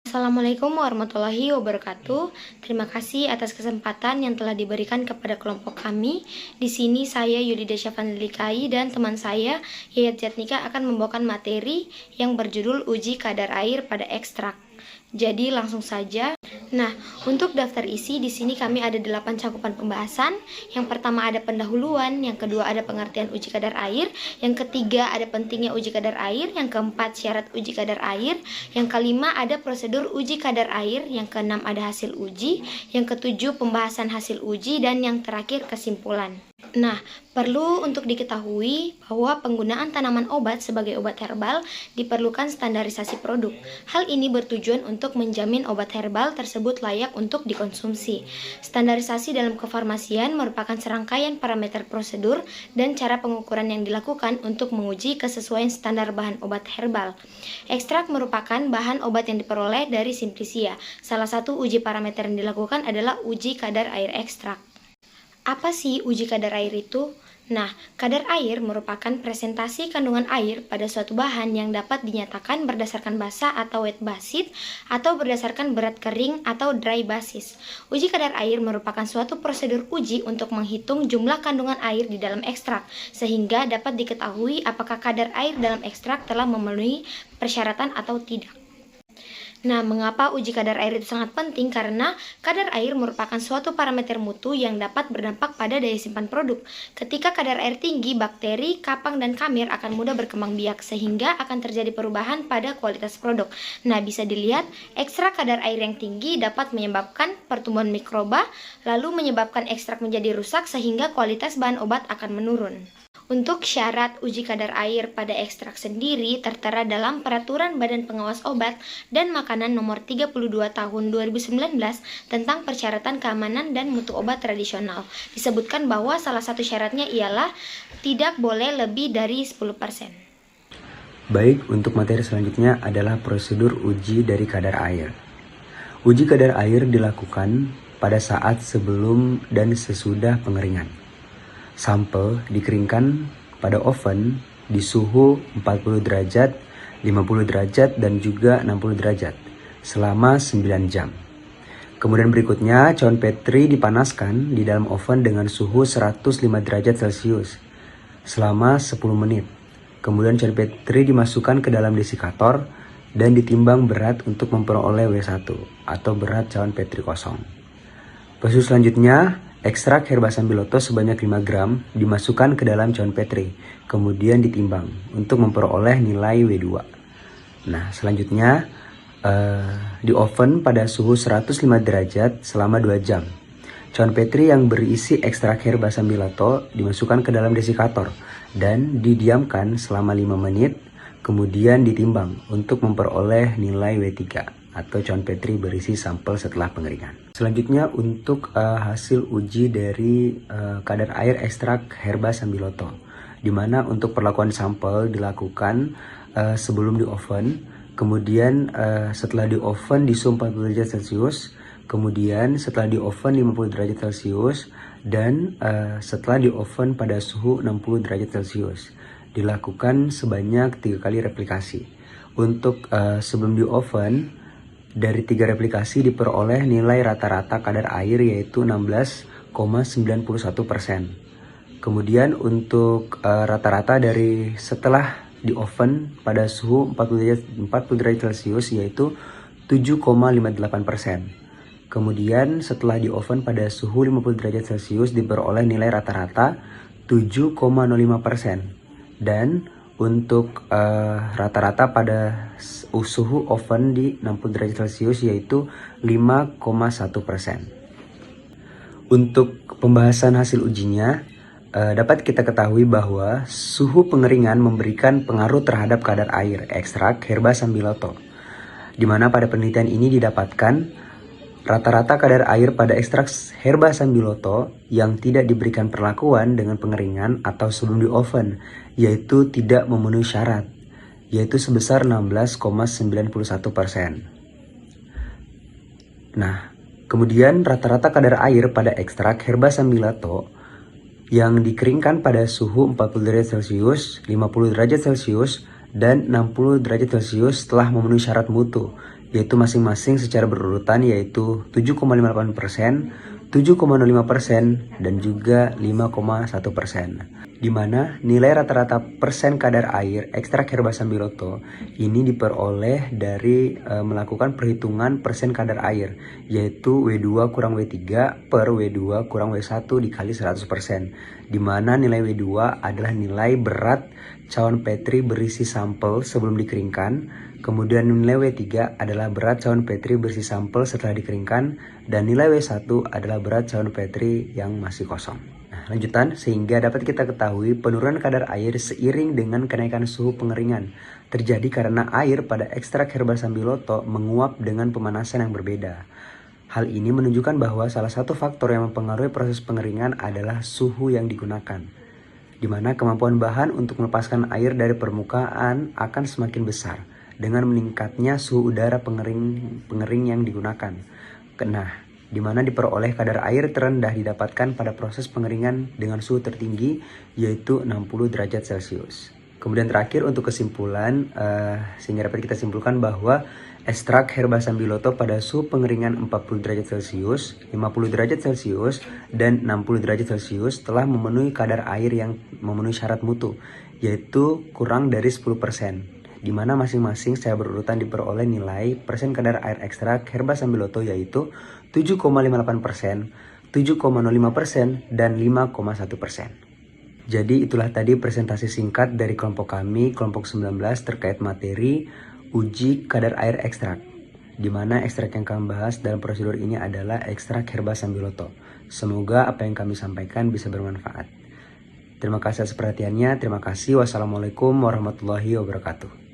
Assalamualaikum warahmatullahi wabarakatuh. Terima kasih atas kesempatan yang telah diberikan kepada kelompok kami. Di sini saya Yudida Syafandlikai dan teman saya Yayat Jatnika akan membawakan materi yang berjudul uji kadar air pada ekstrak. Jadi langsung saja. Nah, untuk daftar isi di sini kami ada 8 cakupan pembahasan. Yang pertama ada pendahuluan, yang kedua ada pengertian uji kadar air, yang ketiga ada pentingnya uji kadar air, yang keempat syarat uji kadar air, yang kelima ada prosedur uji kadar air, yang keenam ada hasil uji, yang ketujuh pembahasan hasil uji, dan yang terakhir kesimpulan. Nah, perlu untuk diketahui bahwa penggunaan tanaman obat sebagai obat herbal diperlukan standarisasi produk. Hal ini bertujuan untuk menjamin obat herbal tersebut layak untuk dikonsumsi. Standarisasi dalam kefarmasian merupakan serangkaian parameter prosedur dan cara pengukuran yang dilakukan untuk menguji kesesuaian standar bahan obat herbal. Ekstrak merupakan bahan obat yang diperoleh dari Simplicia. Salah satu uji parameter yang dilakukan adalah uji kadar air ekstrak. Apa sih uji kadar air itu? Nah, kadar air merupakan presentasi kandungan air pada suatu bahan yang dapat dinyatakan berdasarkan basa atau wet basis atau berdasarkan berat kering atau dry basis. Uji kadar air merupakan suatu prosedur uji untuk menghitung jumlah kandungan air di dalam ekstrak, sehingga dapat diketahui apakah kadar air dalam ekstrak telah memenuhi persyaratan atau tidak. Nah, mengapa uji kadar air itu sangat penting? Karena kadar air merupakan suatu parameter mutu yang dapat berdampak pada daya simpan produk. Ketika kadar air tinggi, bakteri, kapang, dan kamir akan mudah berkembang biak sehingga akan terjadi perubahan pada kualitas produk. Nah, bisa dilihat, ekstrak kadar air yang tinggi dapat menyebabkan pertumbuhan mikroba, lalu menyebabkan ekstrak menjadi rusak sehingga kualitas bahan obat akan menurun. Untuk syarat uji kadar air pada ekstrak sendiri tertera dalam Peraturan Badan Pengawas Obat dan Makanan Nomor 32 Tahun 2019 tentang persyaratan keamanan dan mutu obat tradisional. Disebutkan bahwa salah satu syaratnya ialah tidak boleh lebih dari 10%. Baik, untuk materi selanjutnya adalah prosedur uji dari kadar air. Uji kadar air dilakukan pada saat sebelum dan sesudah pengeringan. Sampel dikeringkan pada oven di suhu 40 derajat, 50 derajat, dan juga 60 derajat selama 9 jam. Kemudian berikutnya, cawan Petri dipanaskan di dalam oven dengan suhu 105 derajat Celcius selama 10 menit. Kemudian cawan Petri dimasukkan ke dalam desikator dan ditimbang berat untuk memperoleh W1 atau berat cawan Petri kosong. Proses selanjutnya, ekstrak herba sambiloto sebanyak 5 gram dimasukkan ke dalam cawan Petri, kemudian ditimbang untuk memperoleh nilai W2. Nah, selanjutnya di oven pada suhu 105 derajat selama 2 jam. Cawan Petri yang berisi ekstrak herba sambiloto dimasukkan ke dalam desikator dan didiamkan selama 5 menit, kemudian ditimbang untuk memperoleh nilai W3 atau cawan Petri berisi sampel setelah pengeringan. Selanjutnya untuk hasil uji dari kadar air ekstrak herba sambiloto, di mana untuk perlakuan sampel dilakukan sebelum di oven, kemudian setelah di oven di suhu 40 derajat Celcius, kemudian setelah di oven 50 derajat Celcius, dan setelah di oven pada suhu 60 derajat Celcius. Dilakukan sebanyak 3 kali replikasi. Untuk sebelum di oven, dari 3 replikasi diperoleh nilai rata-rata kadar air yaitu 16,91%. Kemudian untuk rata-rata dari setelah di oven pada suhu 40 derajat Celcius yaitu 7,58%. Kemudian setelah di oven pada suhu 50 derajat Celcius diperoleh nilai rata-rata 7,05%. Dan untuk rata-rata pada suhu oven di 60 derajat Celcius yaitu 5,1%. Untuk pembahasan hasil ujinya, dapat kita ketahui bahwa suhu pengeringan memberikan pengaruh terhadap kadar air ekstrak herba sambiloto, di mana pada penelitian ini didapatkan rata-rata kadar air pada ekstrak herba sambiloto yang tidak diberikan perlakuan dengan pengeringan atau sebelum di oven, yaitu tidak memenuhi syarat, yaitu sebesar 16,91%. Nah, kemudian rata-rata kadar air pada ekstrak herba sambiloto yang dikeringkan pada suhu 40 derajat Celcius, 50 derajat Celcius, dan 60 derajat Celcius telah memenuhi syarat mutu, yaitu masing-masing secara berurutan yaitu 7,58%, 7,05%, dan juga 5,1%. Di mana nilai rata-rata persen kadar air ekstrak herba sambiloto ini diperoleh dari melakukan perhitungan persen kadar air, yaitu W2 kurang W3 per W2 kurang W1 dikali 100%. Di mana nilai W2 adalah nilai berat cawan Petri berisi sampel sebelum dikeringkan, kemudian nilai W3 adalah berat cawan Petri berisi sampel setelah dikeringkan, dan nilai W1 adalah berat cawan Petri yang masih kosong. Lanjutan, sehingga dapat kita ketahui penurunan kadar air seiring dengan kenaikan suhu pengeringan terjadi karena air pada ekstrak herba sambiloto menguap dengan pemanasan yang berbeda. Hal ini menunjukkan bahwa salah satu faktor yang mempengaruhi proses pengeringan adalah suhu yang digunakan, di mana kemampuan bahan untuk melepaskan air dari permukaan akan semakin besar dengan meningkatnya suhu udara pengering yang digunakan. Nah, di mana diperoleh kadar air terendah didapatkan pada proses pengeringan dengan suhu tertinggi yaitu 60 derajat Celcius. Kemudian terakhir untuk kesimpulan, sehingga dapat kita simpulkan bahwa ekstrak herba sambiloto pada suhu pengeringan 40 derajat Celcius, 50 derajat Celcius, dan 60 derajat Celcius telah memenuhi kadar air yang memenuhi syarat mutu, yaitu kurang dari 10%. Di mana masing-masing secara berurutan diperoleh nilai persen kadar air ekstrak herba sambiloto yaitu 7,58%, 7,05%, dan 5,1%. Jadi itulah tadi presentasi singkat dari kelompok kami, kelompok 19 terkait materi uji kadar air ekstrak. Di mana ekstrak yang kami bahas dalam prosedur ini adalah ekstrak herba sambiloto. Semoga apa yang kami sampaikan bisa bermanfaat. Terima kasih atas perhatiannya. Terima kasih. Wassalamualaikum warahmatullahi wabarakatuh.